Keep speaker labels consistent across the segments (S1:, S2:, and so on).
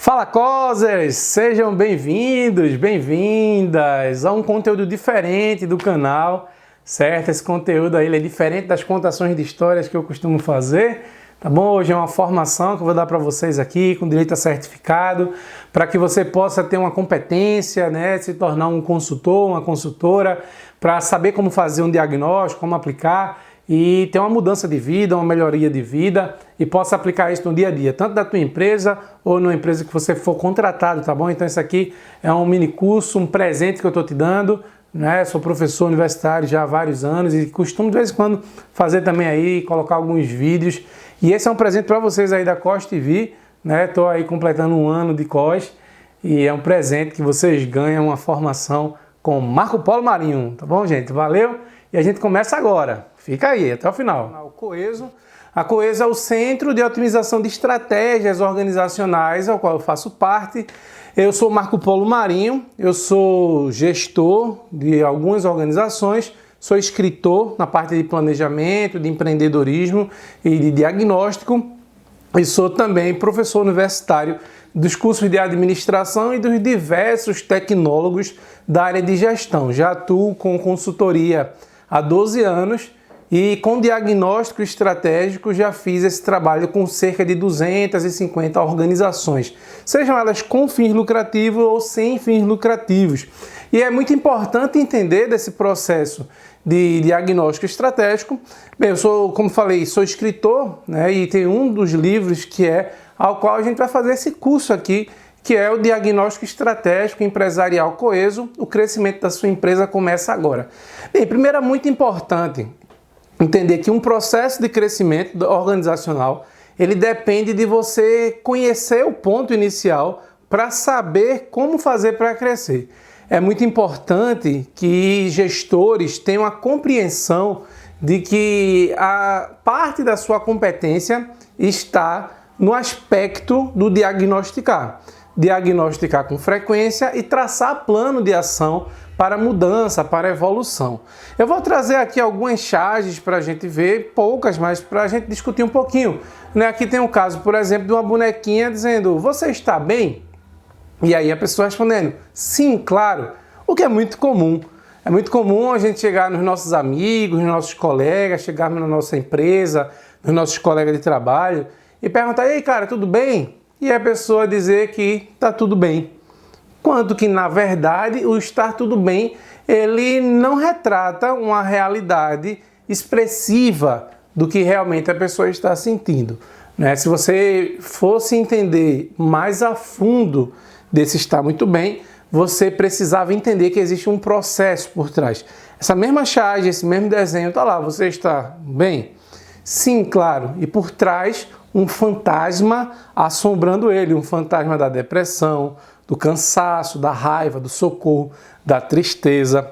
S1: Fala, Cosers! Sejam bem-vindos, bem-vindas a um conteúdo diferente do canal, certo? Esse conteúdo aí ele é diferente das contações de histórias que eu costumo fazer, tá bom? Hoje é uma formação que eu vou dar para vocês aqui, com direito a certificado, para que você possa ter uma competência, né? Se tornar um consultor, uma consultora, para saber como fazer um diagnóstico, como aplicar e ter uma mudança de vida, uma melhoria de vida e possa aplicar isso no dia a dia, tanto da tua empresa ou numa empresa que você for contratado, tá bom? Então isso aqui é um mini curso, um presente que eu estou te dando, né? Sou professor universitário já há vários anos e costumo de vez em quando fazer também aí, colocar alguns vídeos. E esse é um presente para vocês aí da COS TV, né? Estou aí completando um ano de COS e é um presente que vocês ganham uma formação com Marco Polo Marinho, tá bom, gente? Valeu! E a gente começa agora. Fica aí, até o final. A Coeso é o Centro de Otimização de Estratégias Organizacionais, ao qual eu faço parte. Eu sou Marco Polo Marinho, eu sou gestor de algumas organizações, sou escritor na parte de planejamento, de empreendedorismo e de diagnóstico e sou também professor universitário dos cursos de administração e dos diversos tecnólogos da área de gestão. Já atuo com consultoria há 12 anos e com diagnóstico estratégico já fiz esse trabalho com cerca de 250 organizações, sejam elas com fins lucrativos ou sem fins lucrativos. E é muito importante entender desse processo de diagnóstico estratégico. Bem, eu sou, como falei, sou escritor, né, e tem um dos livros que é ao qual a gente vai fazer esse curso aqui, que é o Diagnóstico Estratégico Empresarial Coeso, o crescimento da sua empresa começa agora. Bem, primeiro é muito importante entender que um processo de crescimento organizacional, ele depende de você conhecer o ponto inicial para saber como fazer para crescer. É muito importante que gestores tenham a compreensão de que a parte da sua competência está no aspecto do diagnosticar. Diagnosticar com frequência e traçar plano de ação para mudança, para evolução. Eu vou trazer aqui algumas charges para a gente ver, poucas, mas para a gente discutir um pouquinho. Aqui tem um caso, por exemplo, de uma bonequinha dizendo: "Você está bem?" E aí a pessoa respondendo: "Sim, claro", o que é muito comum. É muito comum a gente chegar nos nossos amigos, nos nossos colegas, chegarmos na nossa empresa, nos nossos colegas de trabalho e perguntar: "E aí, cara, tudo bem?" E a pessoa dizer que está tudo bem. Quanto que, na verdade, o estar tudo bem, ele não retrata uma realidade expressiva do que realmente a pessoa está sentindo, né? Se você fosse entender mais a fundo desse estar muito bem, você precisava entender que existe um processo por trás. Essa mesma charge, esse mesmo desenho, está lá. Você está bem? Sim, claro. E por trás, um fantasma assombrando ele, um fantasma da depressão, do cansaço, da raiva, do socorro, da tristeza.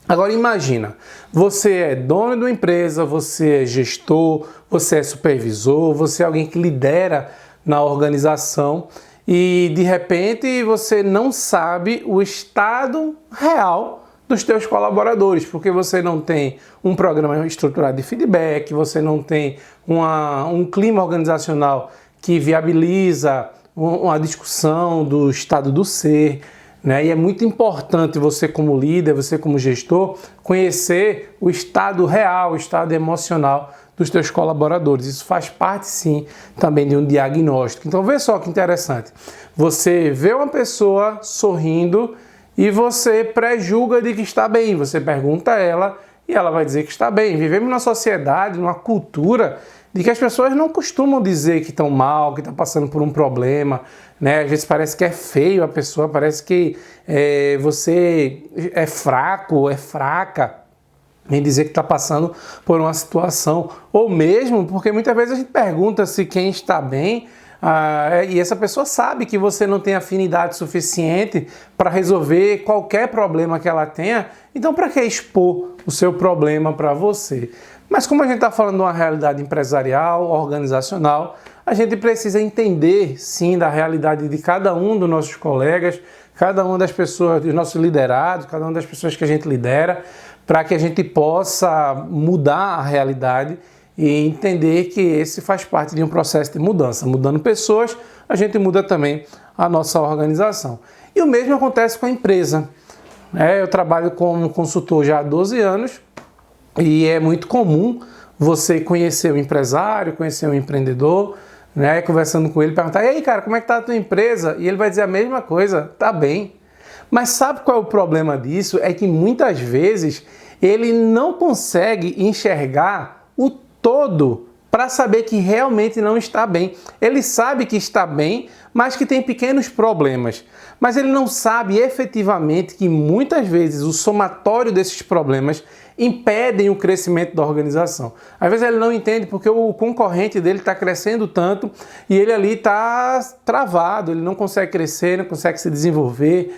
S1: Agora imagina, você é dono de uma empresa, você é gestor, você é supervisor, você é alguém que lidera na organização e de repente você não sabe o estado real dos teus colaboradores, porque você não tem um programa estruturado de feedback, você não tem um clima organizacional que viabiliza uma discussão do estado do ser, né? E é muito importante você como líder, você como gestor, conhecer o estado real, o estado emocional dos teus colaboradores. Isso faz parte, sim, também de um diagnóstico. Então, vê só que interessante. Você vê uma pessoa sorrindo e você pré-julga de que está bem. Você pergunta a ela e ela vai dizer que está bem. Vivemos numa sociedade, numa cultura de que as pessoas não costumam dizer que estão mal, que estão passando por um problema, né? Às vezes parece que é feio a pessoa, parece que você é fraco, é fraca em dizer que está passando por uma situação. Ou mesmo porque muitas vezes a gente pergunta se quem está bem, e essa pessoa sabe que você não tem afinidade suficiente para resolver qualquer problema que ela tenha, então para que expor o seu problema para você? Mas como a gente está falando de uma realidade empresarial, organizacional, a gente precisa entender, sim, da realidade de cada um dos nossos colegas, cada uma das pessoas, dos nossos liderados, cada uma das pessoas que a gente lidera, para que a gente possa mudar a realidade e entender que esse faz parte de um processo de mudança. Mudando pessoas, a gente muda também a nossa organização. E o mesmo acontece com a empresa. Eu trabalho como consultor já há 12 anos e é muito comum você conhecer o empresário, conhecer o empreendedor, conversando com ele, perguntar: e aí, cara, como é que está a tua empresa? E ele vai dizer a mesma coisa: tá bem. Mas sabe qual é o problema disso? É que muitas vezes ele não consegue enxergar o todo para saber que realmente não está bem. Ele sabe que está bem, mas que tem pequenos problemas. Mas ele não sabe efetivamente que muitas vezes o somatório desses problemas impedem o crescimento da organização. Às vezes ele não entende porque o concorrente dele está crescendo tanto e ele ali está travado, ele não consegue crescer, não consegue se desenvolver,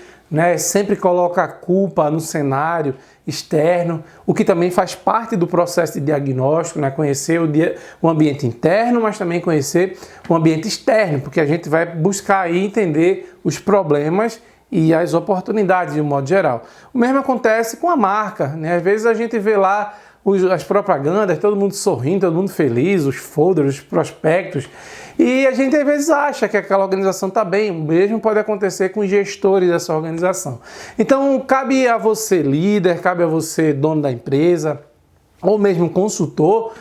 S1: sempre coloca a culpa no cenário externo, o que também faz parte do processo de diagnóstico, conhecer o ambiente interno, mas também conhecer o ambiente externo, porque a gente vai buscar aí entender os problemas e as oportunidades de um modo geral. O mesmo acontece com a marca, Às vezes a gente vê lá as propagandas, todo mundo sorrindo, todo mundo feliz, os folders, os prospectos, e a gente às vezes acha que aquela organização está bem. O mesmo pode acontecer com os gestores dessa organização. Então cabe a você, líder, cabe a você, dono da empresa, ou mesmo consultor,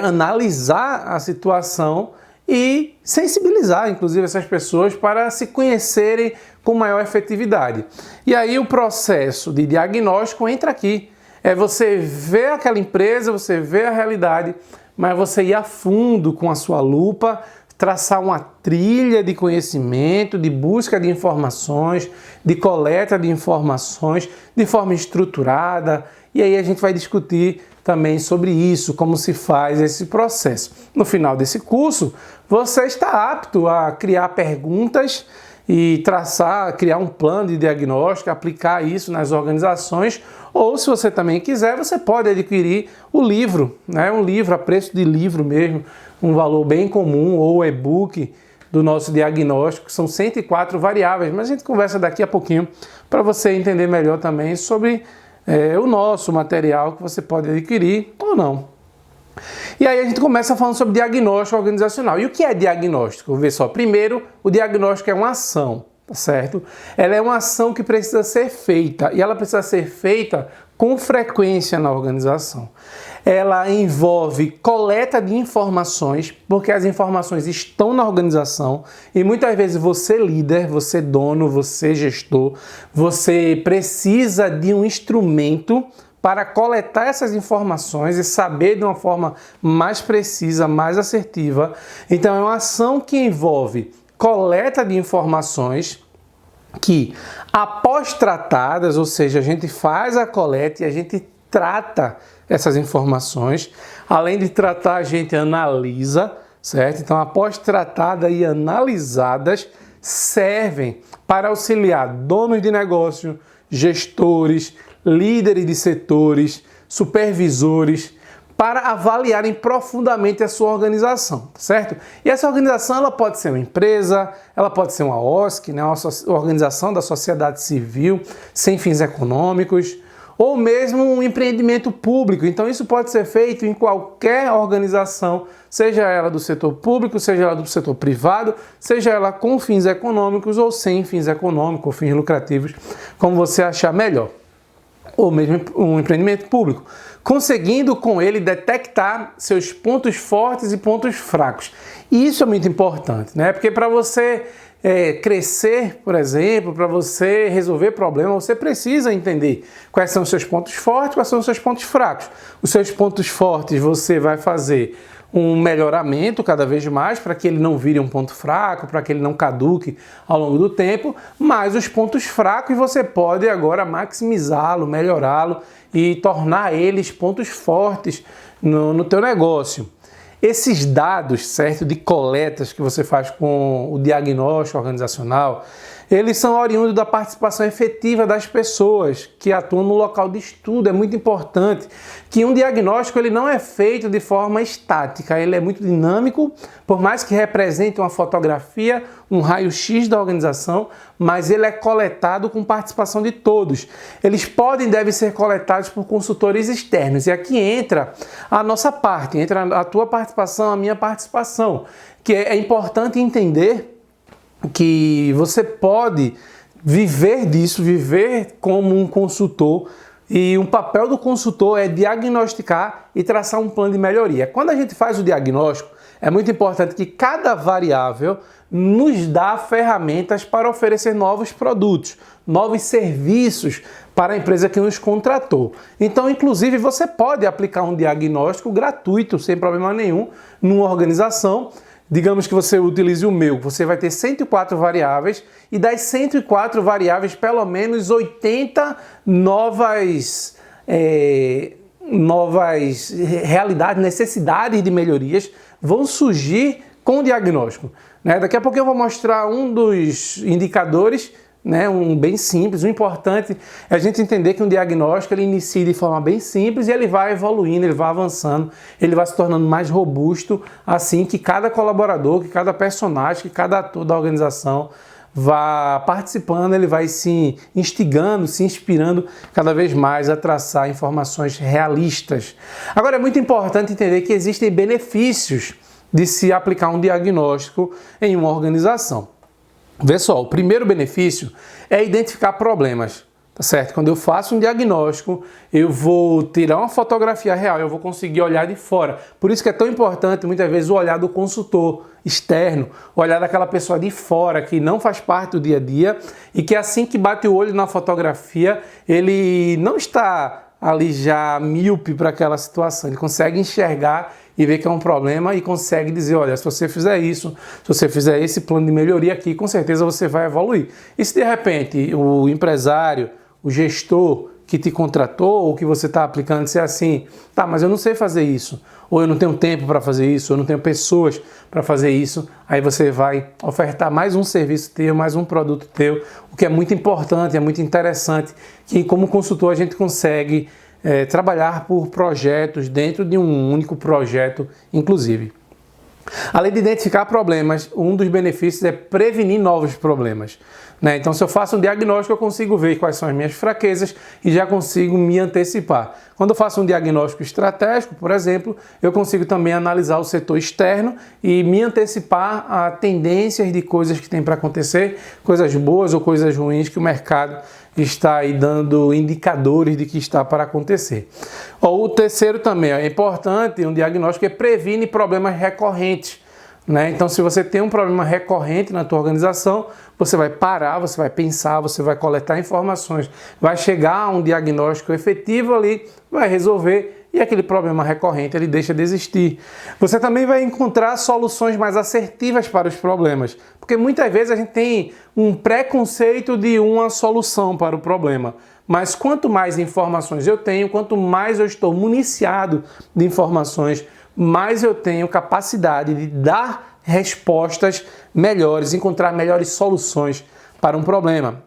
S1: analisar a situação e sensibilizar, inclusive, essas pessoas para se conhecerem com maior efetividade. E aí o processo de diagnóstico entra aqui. É você ver aquela empresa, você ver a realidade, mas você ir a fundo com a sua lupa, traçar uma trilha de conhecimento, de busca de informações, de coleta de informações de forma estruturada. E aí a gente vai discutir também sobre isso, como se faz esse processo. No final desse curso, você está apto a criar perguntas e criar um plano de diagnóstico, aplicar isso nas organizações, ou se você também quiser, você pode adquirir o livro, um livro a preço de livro mesmo, um valor bem comum, ou e-book do nosso diagnóstico, são 104 variáveis, mas a gente conversa daqui a pouquinho para você entender melhor também sobre o nosso material que você pode adquirir ou não. E aí a gente começa falando sobre diagnóstico organizacional. E o que é diagnóstico? Vamos ver só. Primeiro, o diagnóstico é uma ação, tá certo? Ela é uma ação que precisa ser feita, e ela precisa ser feita com frequência na organização. Ela envolve coleta de informações, porque as informações estão na organização e muitas vezes você líder, você dono, você gestor, você precisa de um instrumento para coletar essas informações e saber de uma forma mais precisa, mais assertiva. Então é uma ação que envolve coleta de informações que, após tratadas, ou seja, a gente faz a coleta e a gente trata essas informações. Além de tratar, a gente analisa, certo? Então, após tratadas e analisadas, servem para auxiliar donos de negócio, gestores, líderes de setores, supervisores, para avaliarem profundamente a sua organização, certo? E essa organização ela pode ser uma empresa, ela pode ser uma OSC, uma organização da sociedade civil, sem fins econômicos, ou mesmo um empreendimento público. Então isso pode ser feito em qualquer organização, seja ela do setor público, seja ela do setor privado, seja ela com fins econômicos ou sem fins econômicos, ou fins lucrativos, como você achar melhor. Ou mesmo um empreendimento público, conseguindo com ele detectar seus pontos fortes e pontos fracos. E isso é muito importante, Porque para você crescer, por exemplo, para você resolver problemas, você precisa entender quais são os seus pontos fortes, quais são os seus pontos fracos. Os seus pontos fortes você vai fazer um melhoramento cada vez mais para que ele não vire um ponto fraco, para que ele não caduque ao longo do tempo, mas os pontos fracos você pode agora maximizá-lo, melhorá-lo e tornar eles pontos fortes no teu negócio. Esses dados, certo, de coletas que você faz com o diagnóstico organizacional, eles são oriundos da participação efetiva das pessoas que atuam no local de estudo. É muito importante que um diagnóstico ele não é feito de forma estática, ele é muito dinâmico, por mais que represente uma fotografia, um raio-x da organização, mas ele é coletado com participação de todos. Eles podem e devem ser coletados por consultores externos. E aqui entra a nossa parte, entra a tua participação, a minha participação, que é importante entender que você pode viver disso, viver como um consultor, e um papel do consultor é diagnosticar e traçar um plano de melhoria. Quando a gente faz o diagnóstico, é muito importante que cada variável nos dá ferramentas para oferecer novos produtos, novos serviços para a empresa que nos contratou. Então, inclusive, você pode aplicar um diagnóstico gratuito, sem problema nenhum, numa organização. Digamos que você utilize o meu, você vai ter 104 variáveis e das 104 variáveis, pelo menos 80 novas realidades, necessidades de melhorias vão surgir com o diagnóstico. Daqui a pouco eu vou mostrar um dos indicadores, um bem simples. O importante é a gente entender que um diagnóstico ele inicia de forma bem simples e ele vai evoluindo, ele vai avançando, ele vai se tornando mais robusto, assim que cada colaborador, que cada personagem, que cada ator da organização vá participando, ele vai se instigando, se inspirando cada vez mais a traçar informações realistas. Agora é muito importante entender que existem benefícios de se aplicar um diagnóstico em uma organização. Vê só, o primeiro benefício é identificar problemas, tá certo? Quando eu faço um diagnóstico, eu vou tirar uma fotografia real, eu vou conseguir olhar de fora. Por isso que é tão importante, muitas vezes, o olhar do consultor externo, o olhar daquela pessoa de fora, que não faz parte do dia a dia e que assim que bate o olho na fotografia, ele não está ali já míope para aquela situação, ele consegue enxergar e ver que é um problema e consegue dizer, olha, se você fizer isso, se você fizer esse plano de melhoria aqui, com certeza você vai evoluir. E se de repente o empresário, o gestor que te contratou ou que você está aplicando disser assim, tá, mas eu não sei fazer isso, ou eu não tenho tempo para fazer isso, ou eu não tenho pessoas para fazer isso, aí você vai ofertar mais um serviço teu, mais um produto teu, o que é muito importante, é muito interessante, que como consultor a gente consegue trabalhar por projetos dentro de um único projeto, inclusive. Além de identificar problemas, um dos benefícios é prevenir novos problemas. Então, se eu faço um diagnóstico, eu consigo ver quais são as minhas fraquezas e já consigo me antecipar. Quando eu faço um diagnóstico estratégico, por exemplo, eu consigo também analisar o setor externo e me antecipar a tendências de coisas que tem para acontecer, coisas boas ou coisas ruins que o mercado está aí dando indicadores de que está para acontecer. O terceiro também é importante, um diagnóstico que previne problemas recorrentes. Então, se você tem um problema recorrente na tua organização, você vai parar, você vai pensar, você vai coletar informações, vai chegar a um diagnóstico efetivo ali, vai resolver e aquele problema recorrente ele deixa de existir. Você também vai encontrar soluções mais assertivas para os problemas, porque muitas vezes a gente tem um preconceito de uma solução para o problema. Mas quanto mais informações eu tenho, quanto mais eu estou municiado de informações, mais eu tenho capacidade de dar respostas melhores, encontrar melhores soluções para um problema.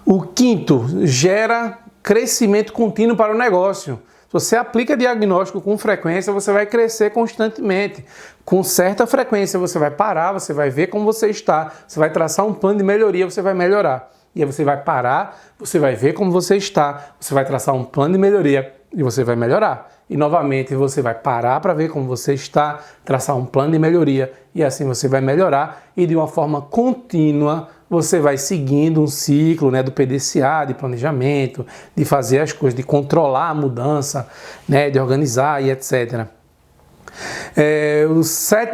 S1: O quinto, gera crescimento contínuo para o negócio. Se você aplica diagnóstico com frequência, você vai crescer constantemente. Com certa frequência, você vai parar, você vai ver como você está, você vai traçar um plano de melhoria, você vai melhorar. E aí você vai parar, você vai ver como você está, você vai traçar um plano de melhoria e você vai melhorar. E novamente você vai parar para ver como você está, traçar um plano de melhoria e assim você vai melhorar e de uma forma contínua você vai seguindo um ciclo do PDCA, de planejamento, de fazer as coisas, de controlar a mudança, de organizar e etc.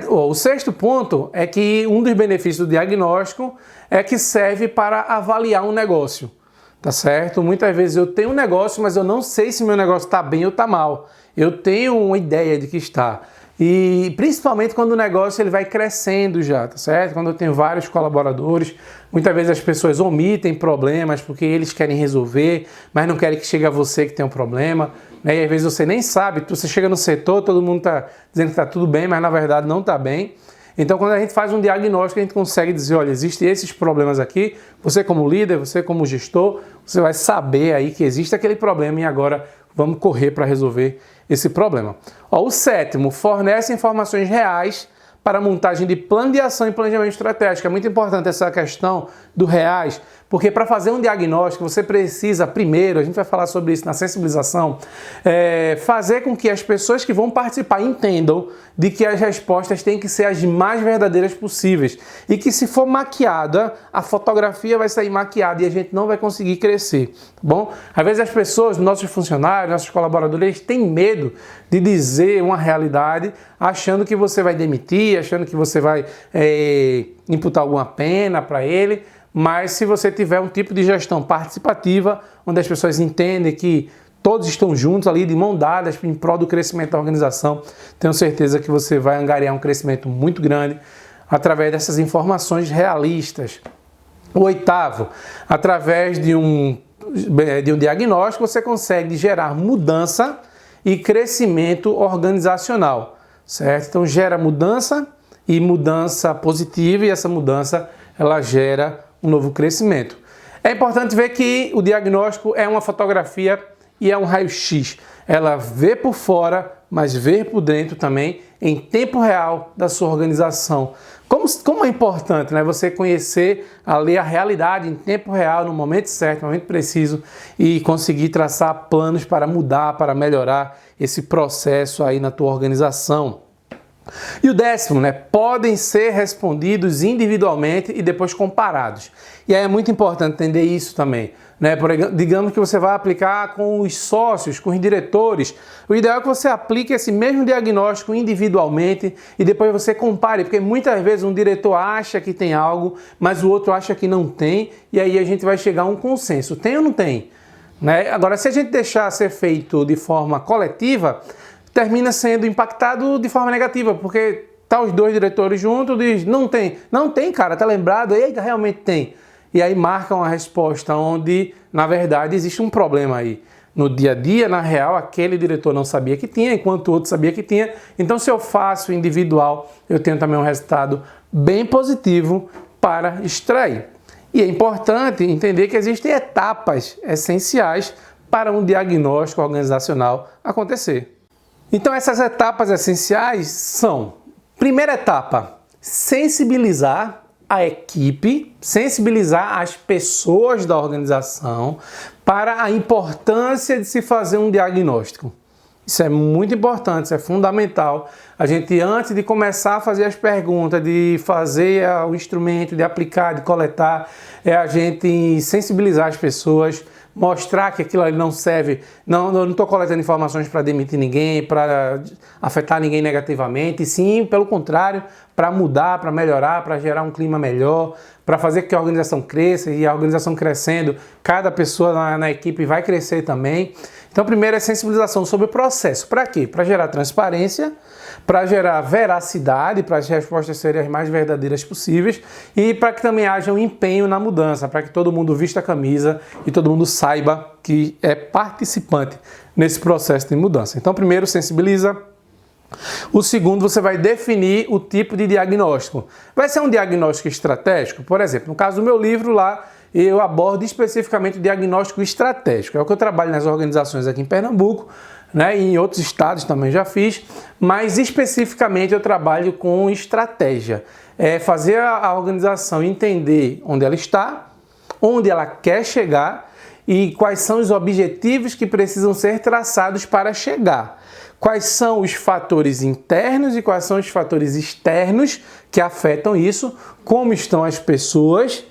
S1: O sexto ponto é que um dos benefícios do diagnóstico é que serve para avaliar um negócio. Tá certo? Muitas vezes eu tenho um negócio, mas eu não sei se meu negócio está bem ou está mal. Eu tenho uma ideia de que está. E principalmente quando o negócio ele vai crescendo já, tá certo? Quando eu tenho vários colaboradores, muitas vezes as pessoas omitem problemas porque eles querem resolver, mas não querem que chegue a você que tem um problema. E às vezes você nem sabe, você chega no setor, todo mundo está dizendo que está tudo bem, mas na verdade não está bem. Então, quando a gente faz um diagnóstico, a gente consegue dizer, olha, existem esses problemas aqui, você como líder, você como gestor, você vai saber aí que existe aquele problema e agora vamos correr para resolver esse problema. O sétimo, fornece informações reais para a montagem de plano de ação e planejamento estratégico. É muito importante essa questão do REAS, porque para fazer um diagnóstico você precisa, primeiro, a gente vai falar sobre isso na sensibilização, fazer com que as pessoas que vão participar entendam de que as respostas têm que ser as mais verdadeiras possíveis e que se for maquiada, a fotografia vai sair maquiada e a gente não vai conseguir crescer, tá bom? Às vezes as pessoas, nossos funcionários, nossos colaboradores, têm medo de dizer uma realidade, achando que você vai demitir, achando que você vai imputar alguma pena para ele, mas se você tiver um tipo de gestão participativa, onde as pessoas entendem que todos estão juntos ali, de mão dadas, em prol do crescimento da organização, tenho certeza que você vai angariar um crescimento muito grande através dessas informações realistas. O oitavo, através de um diagnóstico, você consegue gerar mudança e crescimento organizacional, certo? Então gera mudança e mudança positiva, e essa mudança ela gera um novo crescimento. É importante ver que o diagnóstico é uma fotografia e é um raio-x. Ela vê por fora, mas vê por dentro também, em tempo real da sua organização. Como é importante, né, você conhecer ali a realidade em tempo real, no momento certo, no momento preciso, e conseguir traçar planos para mudar, para melhorar esse processo aí na tua organização. E o décimo, né, podem ser respondidos individualmente e depois comparados. E aí é muito importante entender isso também, né? Digamos que você vai aplicar com os sócios, com os diretores. O ideal é que você aplique esse mesmo diagnóstico individualmente e depois você compare, porque muitas vezes um diretor acha que tem algo, mas o outro acha que não tem, e aí a gente vai chegar a um consenso. Tem ou não tem? Né? Agora, se a gente deixar ser feito de forma coletiva, termina sendo impactado de forma negativa, porque tá os dois diretores juntos, diz, não tem, cara, tá lembrado? Eita, realmente tem. E aí marcam a resposta onde, na verdade, existe um problema aí. No dia a dia, na real, aquele diretor não sabia que tinha, enquanto o outro sabia que tinha. Então, se eu faço individual, eu tenho também um resultado bem positivo para extrair. E é importante entender que existem etapas essenciais para um diagnóstico organizacional acontecer. Então essas etapas essenciais são: primeira etapa, sensibilizar a equipe, sensibilizar as pessoas da organização para a importância de se fazer um diagnóstico. Isso é muito importante, isso é fundamental. A gente, antes de começar a fazer as perguntas, de fazer o instrumento, de aplicar, de coletar, a gente sensibilizar as pessoas, mostrar que aquilo ali não serve, eu não estou coletando informações para demitir ninguém, para afetar ninguém negativamente, e sim, pelo contrário, para mudar, para melhorar, para gerar um clima melhor, para fazer com que a organização cresça, e a organização crescendo, cada pessoa na equipe vai crescer também. Então, primeiro é sensibilização sobre o processo. Para quê? Para gerar transparência, para gerar veracidade, para as respostas serem as mais verdadeiras possíveis e para que também haja um empenho na mudança, para que todo mundo vista a camisa e todo mundo saiba que é participante nesse processo de mudança. Então, primeiro, sensibiliza. O segundo, você vai definir o tipo de diagnóstico. Vai ser um diagnóstico estratégico? Por exemplo, no caso do meu livro lá, eu abordo especificamente o diagnóstico estratégico. É o que eu trabalho nas organizações aqui em Pernambuco, né? E em outros estados também já fiz, mas especificamente eu trabalho com estratégia. É fazer a organização entender onde ela está, onde ela quer chegar e quais são os objetivos que precisam ser traçados para chegar. Quais são os fatores internos e quais são os fatores externos que afetam isso, como estão as pessoas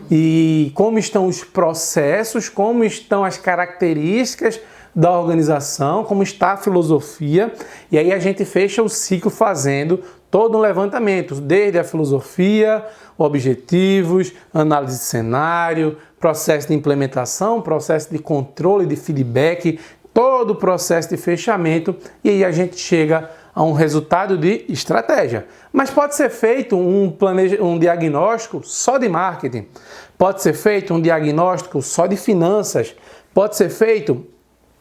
S1: e como estão os processos, como estão as características da organização, como está a filosofia, e aí a gente fecha o ciclo fazendo todo um levantamento, desde a filosofia, objetivos, análise de cenário, processo de implementação, processo de controle, de feedback, todo o processo de fechamento, e aí a gente chega a um resultado de estratégia. Mas pode ser feito um diagnóstico só de marketing, pode ser feito um diagnóstico só de finanças, pode ser feito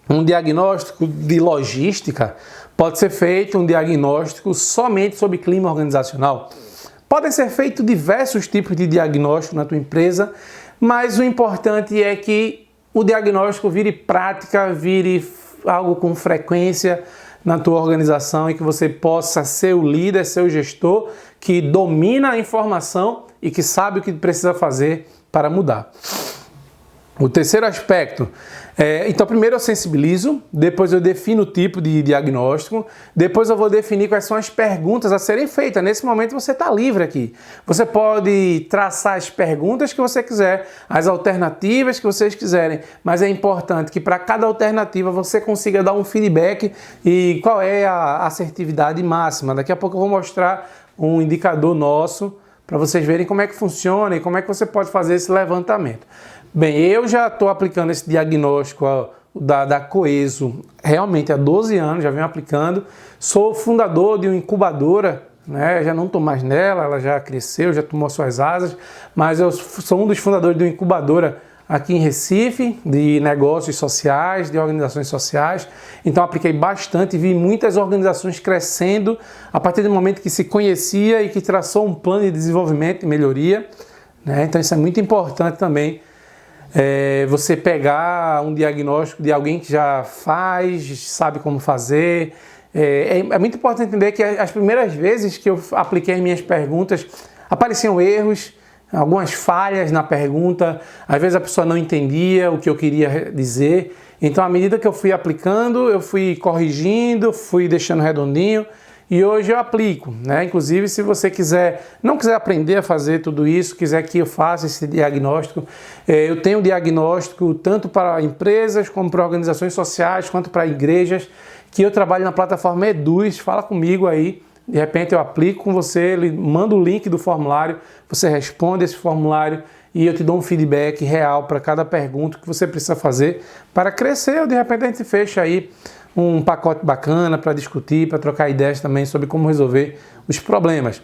S1: um diagnóstico de logística, pode ser feito um diagnóstico somente sobre clima organizacional. Podem ser feitos diversos tipos de diagnóstico na tua empresa, mas o importante é que o diagnóstico vire prática, vire algo com frequência, na tua organização e que você possa ser o líder, ser o gestor que domina a informação e que sabe o que precisa fazer para mudar. O terceiro aspecto então primeiro eu sensibilizo, depois eu defino o tipo de diagnóstico, depois eu vou definir quais são as perguntas a serem feitas. Nesse momento você está livre aqui. Você pode traçar as perguntas que você quiser, as alternativas que vocês quiserem, mas é importante que para cada alternativa você consiga dar um feedback e qual é a assertividade máxima. Daqui a pouco eu vou mostrar um indicador nosso para vocês verem como é que funciona e como é que você pode fazer esse levantamento. Bem, eu já estou aplicando esse diagnóstico da Coeso realmente há 12 anos, já venho aplicando. Sou fundador de uma incubadora, né? Já não estou mais nela, ela já cresceu, já tomou suas asas, mas eu sou um dos fundadores de uma incubadora aqui em Recife, de negócios sociais, de organizações sociais. Então apliquei bastante, vi muitas organizações crescendo a partir do momento que se conhecia e que traçou um plano de desenvolvimento e melhoria, né? Então isso é muito importante também. Você pegar um diagnóstico de alguém que já faz, sabe como fazer. É muito importante entender que as primeiras vezes que eu apliquei as minhas perguntas, apareciam erros, algumas falhas na pergunta, às vezes a pessoa não entendia o que eu queria dizer. Então, à medida que eu fui aplicando, eu fui corrigindo, fui deixando redondinho. E hoje eu aplico, né? Inclusive, se você não quiser aprender a fazer tudo isso, quiser que eu faça esse diagnóstico, eu tenho diagnóstico tanto para empresas, como para organizações sociais, quanto para igrejas, que eu trabalho na plataforma Eduz. Fala comigo aí, de repente eu aplico com você, ele manda o link do formulário, você responde esse formulário e eu te dou um feedback real para cada pergunta que você precisa fazer para crescer, ou de repente a gente fecha aí um pacote bacana para discutir, para trocar ideias também sobre como resolver os problemas.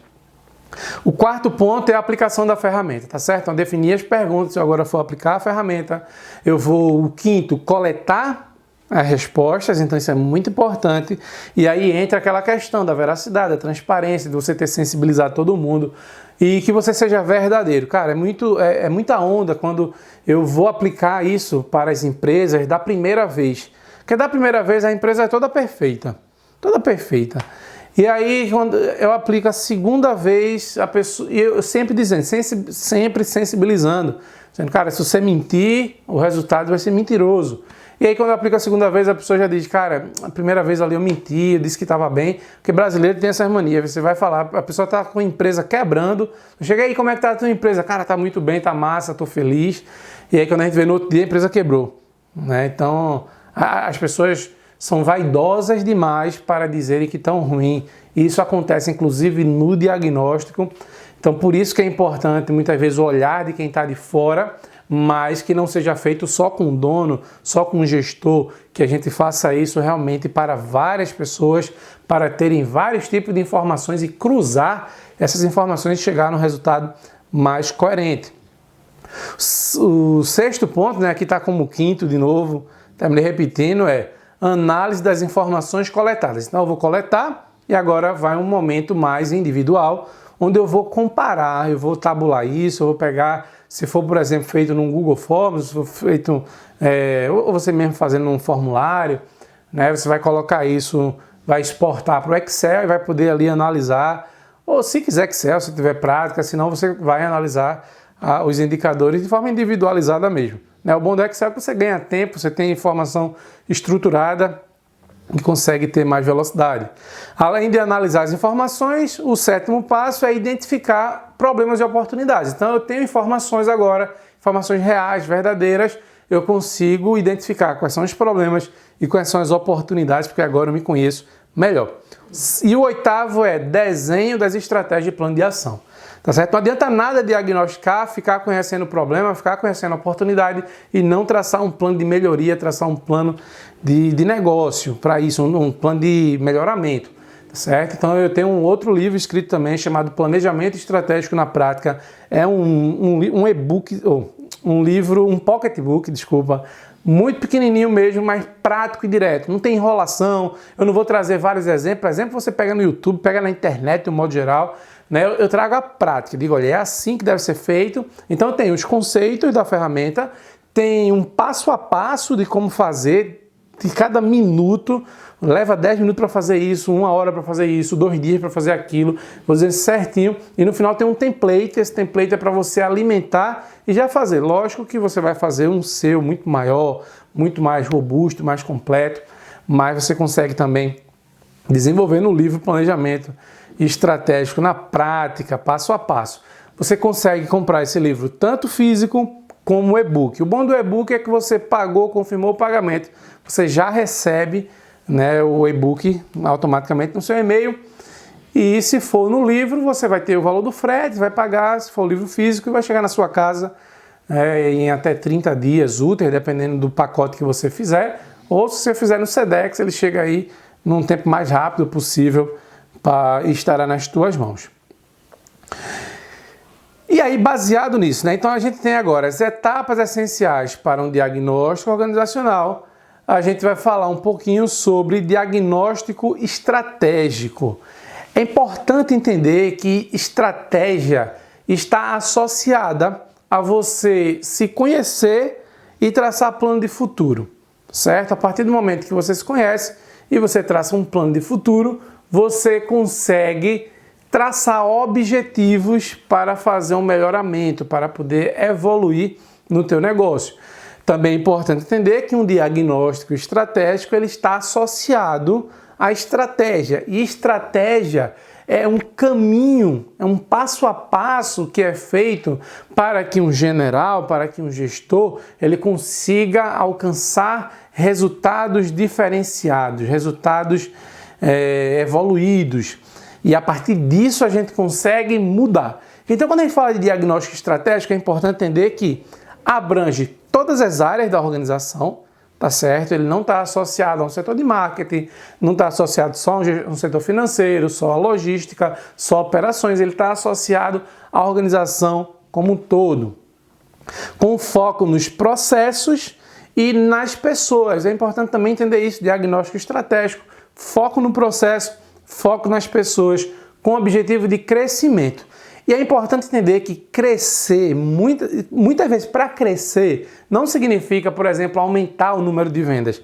S1: O quarto ponto é a aplicação da ferramenta, tá certo? Então, definir as perguntas, se eu agora for aplicar a ferramenta, o quinto, coletar as respostas, então isso é muito importante. E aí entra aquela questão da veracidade, da transparência, de você ter sensibilizado todo mundo e que você seja verdadeiro. Cara, é muita onda quando eu vou aplicar isso para as empresas da primeira vez. Porque da primeira vez a empresa é toda perfeita. E aí, quando eu aplico a segunda vez, a pessoa, e eu sempre dizendo, sempre sensibilizando, dizendo, cara, se você mentir, o resultado vai ser mentiroso. E aí, quando eu aplico a segunda vez, a pessoa já diz, cara, a primeira vez ali eu menti, eu disse que estava bem, porque brasileiro tem essas manias, você vai falar, a pessoa está com a empresa quebrando, chega aí, como é que está a tua empresa? Cara, tá muito bem, tá massa, tô feliz. E aí, quando a gente vê no outro dia, a empresa quebrou, né? Então, as pessoas são vaidosas demais para dizerem que estão ruim. Isso acontece, inclusive, no diagnóstico. Então, por isso que é importante, muitas vezes, o olhar de quem está de fora, mas que não seja feito só com o dono, só com o gestor, que a gente faça isso realmente para várias pessoas, para terem vários tipos de informações e cruzar essas informações e chegar no resultado mais coerente. O sexto ponto, né, aqui está como quinto de novo, terminei repetindo, análise das informações coletadas. Então eu vou coletar e agora vai um momento mais individual, onde eu vou comparar, eu vou tabular isso, eu vou pegar, se for, por exemplo, feito num Google Forms, se for feito, ou você mesmo fazendo um formulário, né, você vai colocar isso, vai exportar para o Excel e vai poder ali analisar, ou se quiser Excel, se tiver prática, senão você vai analisar os indicadores de forma individualizada mesmo. O bom do Excel é que você ganha tempo, você tem informação estruturada e consegue ter mais velocidade. Além de analisar as informações, o sétimo passo é identificar problemas e oportunidades. Então eu tenho informações agora, informações reais, verdadeiras, eu consigo identificar quais são os problemas e quais são as oportunidades, porque agora eu me conheço melhor. E o oitavo é desenho das estratégias de plano de ação. Tá certo? Não adianta nada diagnosticar, ficar conhecendo o problema, ficar conhecendo a oportunidade e não traçar um plano de melhoria, traçar um plano de negócio para isso, um plano de melhoramento. Tá certo? Então eu tenho um outro livro escrito também chamado Planejamento Estratégico na Prática. É um e-book, um pocketbook, desculpa, muito pequenininho mesmo, mas prático e direto. Não tem enrolação, eu não vou trazer vários exemplos. Por exemplo, você pega no YouTube, pega na internet de um modo geral, né? Eu trago a prática, digo, olha, é assim que deve ser feito. Então eu tenho os conceitos da ferramenta, tem um passo a passo de como fazer de cada minuto, leva 10 minutos para fazer isso, 1 hora para fazer isso, 2 dias para fazer aquilo, vou dizer certinho, e no final tem um template, esse template é para você alimentar e já fazer. Lógico que você vai fazer um seu muito maior, muito mais robusto, mais completo, mas você consegue também desenvolver no livro Planejamento Estratégico na prática, passo a passo. Você consegue comprar esse livro tanto físico como e-book. O bom do e-book é que você pagou, confirmou o pagamento, você já recebe, né, o e-book automaticamente no seu e-mail. E se for no livro, você vai ter o valor do frete, vai pagar, se for o livro físico, e vai chegar na sua casa em até 30 dias úteis, dependendo do pacote que você fizer. Ou se você fizer no Sedex, ele chega aí num tempo mais rápido possível para estará nas tuas mãos. E aí, baseado nisso, né? Então a gente tem agora as etapas essenciais para um diagnóstico organizacional. A gente vai falar um pouquinho sobre diagnóstico estratégico. É importante entender que estratégia está associada a você se conhecer e traçar plano de futuro, certo? A partir do momento que você se conhece e você traça um plano de futuro, você consegue traçar objetivos para fazer um melhoramento, para poder evoluir no teu negócio. Também é importante entender que um diagnóstico estratégico ele está associado à estratégia. E estratégia é um caminho, é um passo a passo que é feito para que um general, para que um gestor, ele consiga alcançar resultados diferenciados, resultados evoluídos. E a partir disso a gente consegue mudar. Então, quando a gente fala de diagnóstico estratégico, é importante entender que abrange todas as áreas da organização, tá certo? Ele não está associado a um setor de marketing, não está associado só a um setor financeiro, só a logística, só a operações, ele está associado à organização como um todo, com foco nos processos e nas pessoas. É importante também entender isso, diagnóstico estratégico, foco no processo, foco nas pessoas, com o objetivo de crescimento. E é importante entender que crescer, muitas vezes para crescer, não significa, por exemplo, aumentar o número de vendas.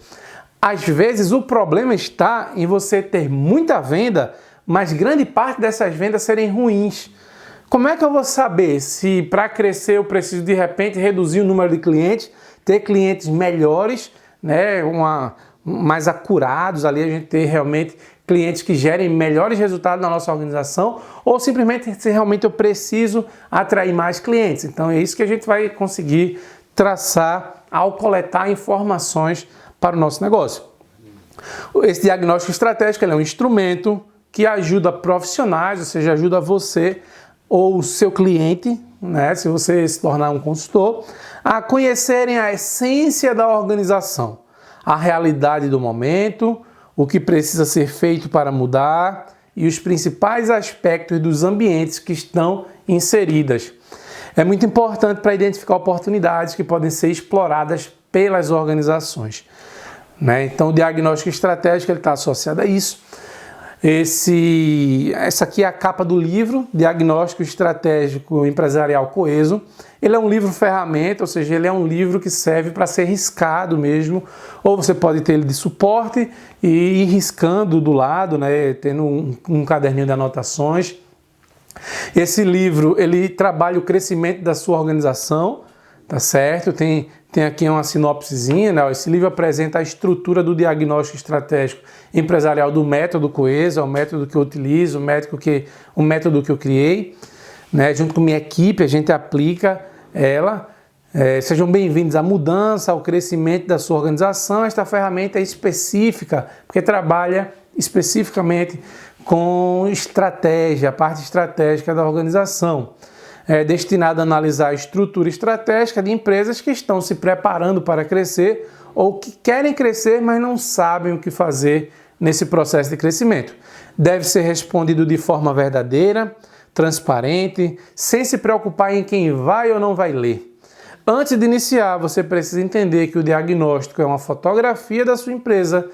S1: Às vezes o problema está em você ter muita venda, mas grande parte dessas vendas serem ruins. Como é que eu vou saber se para crescer eu preciso de repente reduzir o número de clientes, ter clientes melhores, né, mais acurados ali, a gente ter realmente clientes que gerem melhores resultados na nossa organização, ou simplesmente se realmente eu preciso atrair mais clientes. Então é isso que a gente vai conseguir traçar ao coletar informações para o nosso negócio. Esse diagnóstico estratégico ele é um instrumento que ajuda profissionais, ou seja, ajuda você ou o seu cliente, né, se você se tornar um consultor, a conhecerem a essência da organização, a realidade do momento, o que precisa ser feito para mudar e os principais aspectos dos ambientes que estão inseridas. É muito importante para identificar oportunidades que podem ser exploradas pelas organizações, né? Então, o diagnóstico estratégico está associado a isso. Essa aqui é a capa do livro, Diagnóstico Estratégico Empresarial Coeso. Ele é um livro ferramenta, ou seja, ele é um livro que serve para ser riscado mesmo, ou você pode ter ele de suporte e ir riscando do lado, né, tendo um caderninho de anotações. Esse livro, ele trabalha o crescimento da sua organização, tá certo? Tem aqui uma sinopsezinha, né? Esse livro apresenta a estrutura do diagnóstico estratégico empresarial do método Coeso, é o método que eu utilizo, o método que eu criei, né? Junto com minha equipe, a gente aplica ela. Sejam bem-vindos à mudança, ao crescimento da sua organização. Esta ferramenta é específica, porque trabalha especificamente com estratégia, a parte estratégica da organização. É destinado a analisar a estrutura estratégica de empresas que estão se preparando para crescer ou que querem crescer, mas não sabem o que fazer nesse processo de crescimento. Deve ser respondido de forma verdadeira, transparente, sem se preocupar em quem vai ou não vai ler. Antes de iniciar, você precisa entender que o diagnóstico é uma fotografia da sua empresa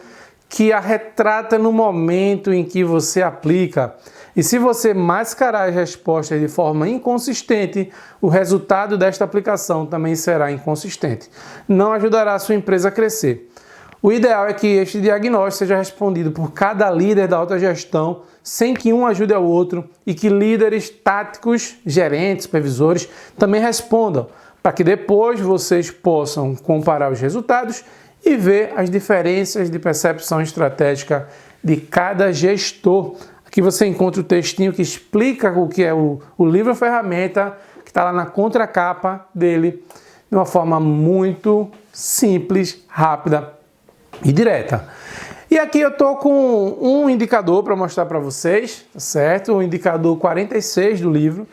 S1: que a retrata no momento em que você aplica. E se você mascarar as respostas de forma inconsistente, o resultado desta aplicação também será inconsistente. Não ajudará a sua empresa a crescer. O ideal é que este diagnóstico seja respondido por cada líder da alta gestão, sem que um ajude ao outro, e que líderes táticos, gerentes, supervisores também respondam, para que depois vocês possam comparar os resultados e ver as diferenças de percepção estratégica de cada gestor. Aqui você encontra o textinho que explica o que é o livro-ferramenta, que está lá na contracapa dele, de uma forma muito simples, rápida e direta. E aqui eu estou com um indicador para mostrar para vocês, tá certo? O indicador 46 do livro,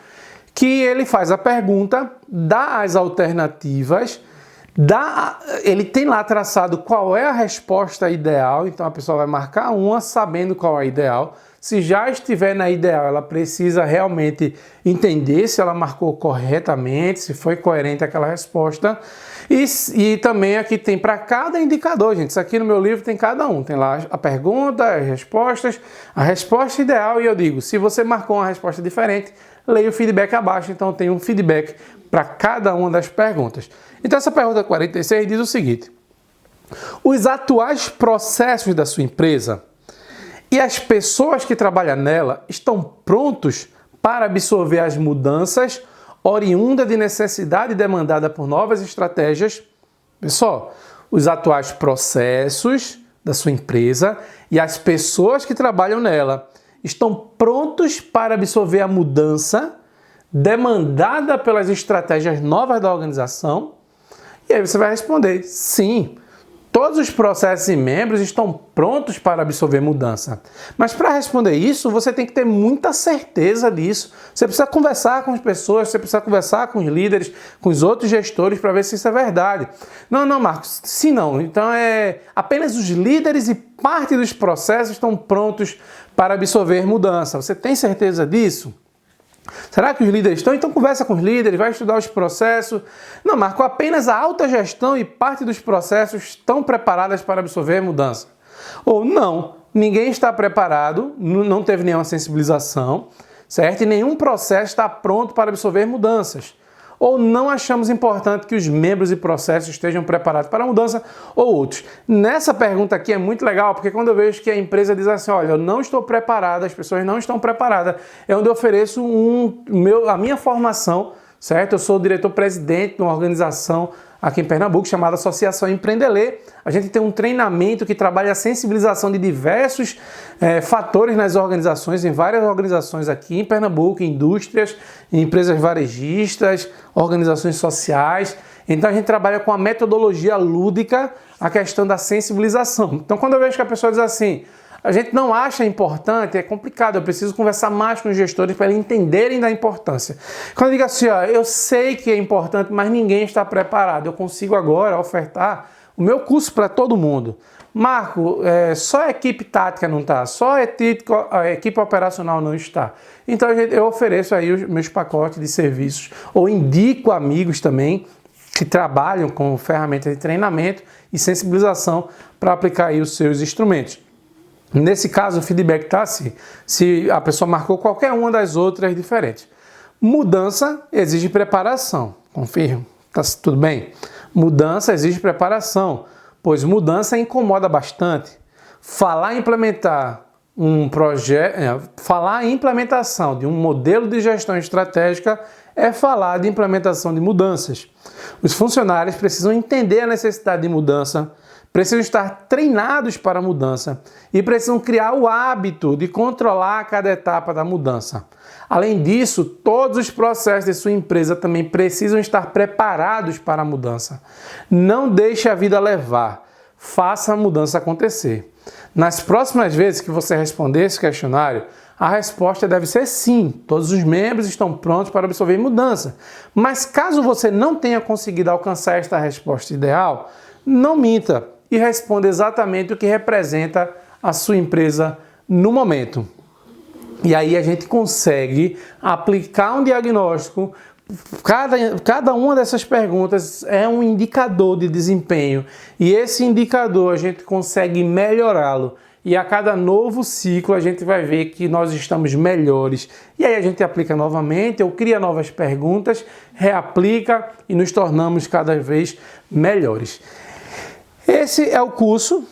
S1: que ele faz a pergunta, dá as alternativas, ele tem lá traçado qual é a resposta ideal, então a pessoa vai marcar uma sabendo qual é a ideal. Se já estiver na ideal, ela precisa realmente entender se ela marcou corretamente, se foi coerente aquela resposta. E também aqui tem para cada indicador, gente. Isso aqui no meu livro tem cada um. Tem lá a pergunta, as respostas, a resposta ideal. E eu digo, se você marcou uma resposta diferente, leia o feedback abaixo. Então tem um feedback para cada uma das perguntas. Então essa pergunta 46 diz o seguinte: os atuais processos da sua empresa e as pessoas que trabalham nela estão prontos para absorver as mudanças oriunda de necessidade demandada por novas estratégias? Pessoal, os atuais processos da sua empresa e as pessoas que trabalham nela estão prontos para absorver a mudança demandada pelas estratégias novas da organização? E aí você vai responder, sim. Todos os processos e membros estão prontos para absorver mudança. Mas para responder isso, você tem que ter muita certeza disso. Você precisa conversar com as pessoas, você precisa conversar com os líderes, com os outros gestores para ver se isso é verdade. Não, Marcos, se não. Então apenas os líderes e parte dos processos estão prontos para absorver mudança. Você tem certeza disso? Será que os líderes estão? Então conversa com os líderes, vai estudar os processos. Não, Marco, apenas a alta gestão e parte dos processos estão preparadas para absorver mudança. Ou não, ninguém está preparado, não teve nenhuma sensibilização, certo? E nenhum processo está pronto para absorver mudanças. Ou não achamos importante que os membros e processos estejam preparados para a mudança, ou outros. Nessa pergunta aqui é muito legal, porque quando eu vejo que a empresa diz assim, olha, eu não estou preparada, as pessoas não estão preparadas, é onde eu ofereço a minha formação, certo? Eu sou o diretor-presidente de uma organização aqui em Pernambuco chamada Associação Empreender. A gente tem um treinamento que trabalha a sensibilização de diversos fatores nas organizações, em várias organizações aqui em Pernambuco, indústrias, empresas varejistas, organizações sociais. Então a gente trabalha com a metodologia lúdica, a questão da sensibilização. Então quando eu vejo que a pessoa diz assim, a gente não acha importante, é complicado, eu preciso conversar mais com os gestores para eles entenderem da importância. Quando eu digo assim, ó, eu sei que é importante, mas ninguém está preparado, eu consigo agora ofertar o meu curso para todo mundo. Marco, só a equipe tática não está, só a equipe operacional não está. Então eu ofereço aí os meus pacotes de serviços, ou indico amigos também que trabalham com ferramentas de treinamento e sensibilização para aplicar aí os seus instrumentos. Nesse caso, o feedback está assim, se a pessoa marcou qualquer uma das outras diferentes. Mudança exige preparação, confirmo, tá tudo bem? Mudança exige preparação, pois mudança incomoda bastante. Falar em implementação de um modelo de gestão estratégica é falar de implementação de mudanças. Os funcionários precisam entender a necessidade de mudança, precisam estar treinados para a mudança e precisam criar o hábito de controlar cada etapa da mudança. Além disso, todos os processos de sua empresa também precisam estar preparados para a mudança. Não deixe a vida levar, faça a mudança acontecer. Nas próximas vezes que você responder esse questionário, a resposta deve ser sim, todos os membros estão prontos para absorver mudança. Mas caso você não tenha conseguido alcançar esta resposta ideal, não minta e responda exatamente o que representa a sua empresa no momento. E aí a gente consegue aplicar um diagnóstico. Cada uma dessas perguntas é um indicador de desempenho e esse indicador a gente consegue melhorá-lo. E a cada novo ciclo a gente vai ver que nós estamos melhores. E aí a gente aplica novamente, ou cria novas perguntas, reaplica e nos tornamos cada vez melhores. Esse é o curso,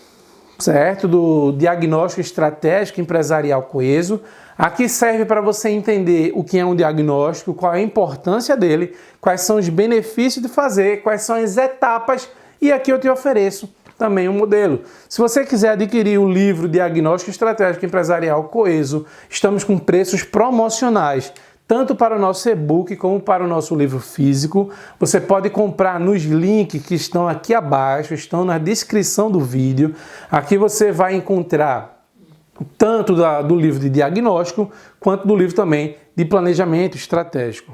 S1: certo, do Diagnóstico Estratégico Empresarial Coeso. Aqui serve para você entender o que é um diagnóstico, qual é a importância dele, quais são os benefícios de fazer, quais são as etapas, e aqui eu te ofereço também um modelo. Se você quiser adquirir o livro Diagnóstico Estratégico Empresarial Coeso, estamos com preços promocionais, tanto para o nosso e-book como para o nosso livro físico. Você pode comprar nos links que estão aqui abaixo, estão na descrição do vídeo. Aqui você vai encontrar tanto do livro de diagnóstico, quanto do livro também de planejamento estratégico.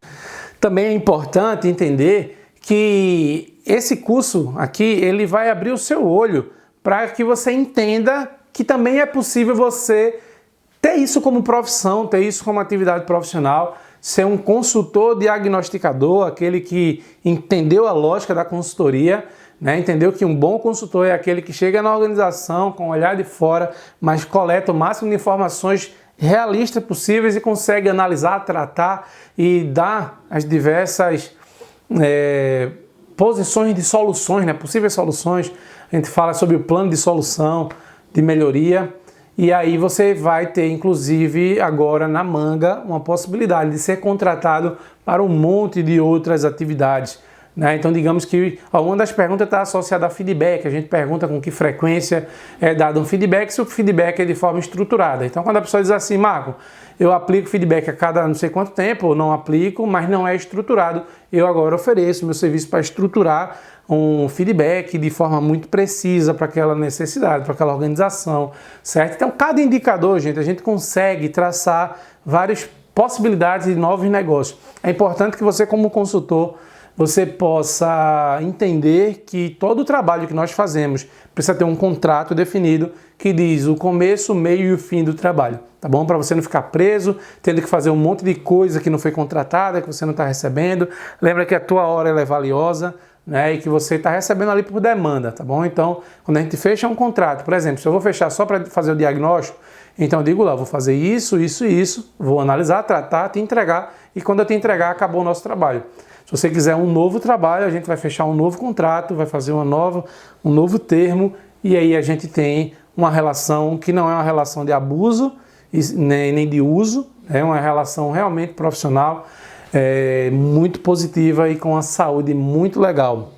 S1: Também é importante entender que esse curso aqui, ele vai abrir o seu olho para que você entenda que também é possível você ter isso como profissão, ter isso como atividade profissional, ser um consultor diagnosticador, aquele que entendeu a lógica da consultoria, né? Entendeu que um bom consultor é aquele que chega na organização com o olhar de fora, mas coleta o máximo de informações realistas possíveis e consegue analisar, tratar e dar as diversas posições de soluções, né? Possíveis soluções. A gente fala sobre o plano de solução, de melhoria. E aí você vai ter, inclusive, agora na manga, uma possibilidade de ser contratado para um monte de outras atividades, né? Então, digamos que uma das perguntas está associada a feedback. A gente pergunta com que frequência é dado um feedback, se o feedback é de forma estruturada. Então, quando a pessoa diz assim, Marco, eu aplico feedback a cada não sei quanto tempo, ou não aplico, mas não é estruturado, eu agora ofereço meu serviço para estruturar um feedback de forma muito precisa para aquela necessidade, para aquela organização, certo? Então, cada indicador, gente, a gente consegue traçar várias possibilidades de novos negócios. É importante que você, como consultor, você possa entender que todo o trabalho que nós fazemos precisa ter um contrato definido que diz o começo, o meio e o fim do trabalho, tá bom? Para você não ficar preso, tendo que fazer um monte de coisa que não foi contratada, que você não está recebendo. Lembra que a tua hora ela é valiosa, né? E que você está recebendo ali por demanda, tá bom? Então, quando a gente fecha um contrato, por exemplo, se eu vou fechar só para fazer o diagnóstico, então eu digo lá, vou fazer isso, isso e isso, vou analisar, tratar, te entregar, e quando eu te entregar, acabou o nosso trabalho. Se você quiser um novo trabalho, a gente vai fechar um novo contrato, vai fazer um novo termo, e aí a gente tem uma relação que não é uma relação de abuso nem de uso, é uma relação realmente profissional, muito positiva e com uma saúde muito legal.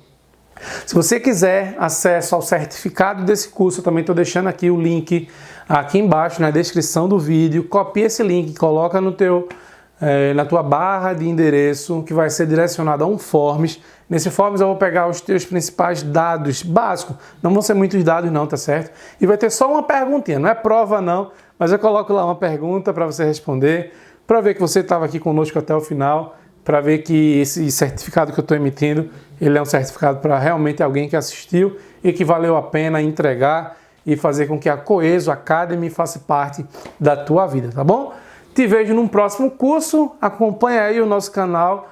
S1: Se você quiser acesso ao certificado desse curso, eu também estou deixando aqui o link aqui embaixo na descrição do vídeo. Copia esse link, coloca na tua barra de endereço, que vai ser direcionado a um forms. Nesse forms eu vou pegar os teus principais dados básicos, não vão ser muitos dados não, tá certo? E vai ter só uma perguntinha, não é prova não, mas eu coloco lá uma pergunta para você responder, para ver que você estava aqui conosco até o final, para ver que esse certificado que eu estou emitindo, ele é um certificado para realmente alguém que assistiu e que valeu a pena entregar e fazer com que a Coeso Academy faça parte da tua vida, tá bom? Te vejo num próximo curso, acompanha aí o nosso canal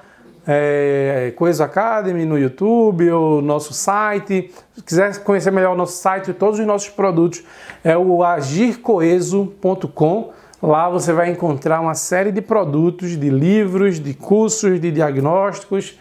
S1: Coeso Academy no YouTube, o nosso site. Se quiser conhecer melhor o nosso site e todos os nossos produtos, é o agircoeso.com. Lá você vai encontrar uma série de produtos, de livros, de cursos, de diagnósticos,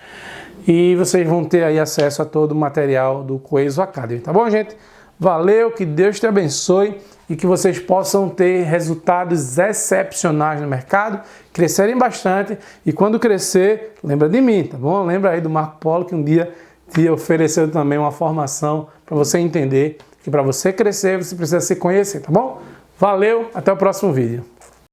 S1: e vocês vão ter aí acesso a todo o material do Coeso Academy, tá bom, gente? Valeu, que Deus te abençoe e que vocês possam ter resultados excepcionais no mercado, crescerem bastante, e quando crescer, lembra de mim, tá bom? Lembra aí do Marco Polo, que um dia te ofereceu também uma formação para você entender que para você crescer, você precisa se conhecer, tá bom? Valeu, até o próximo vídeo.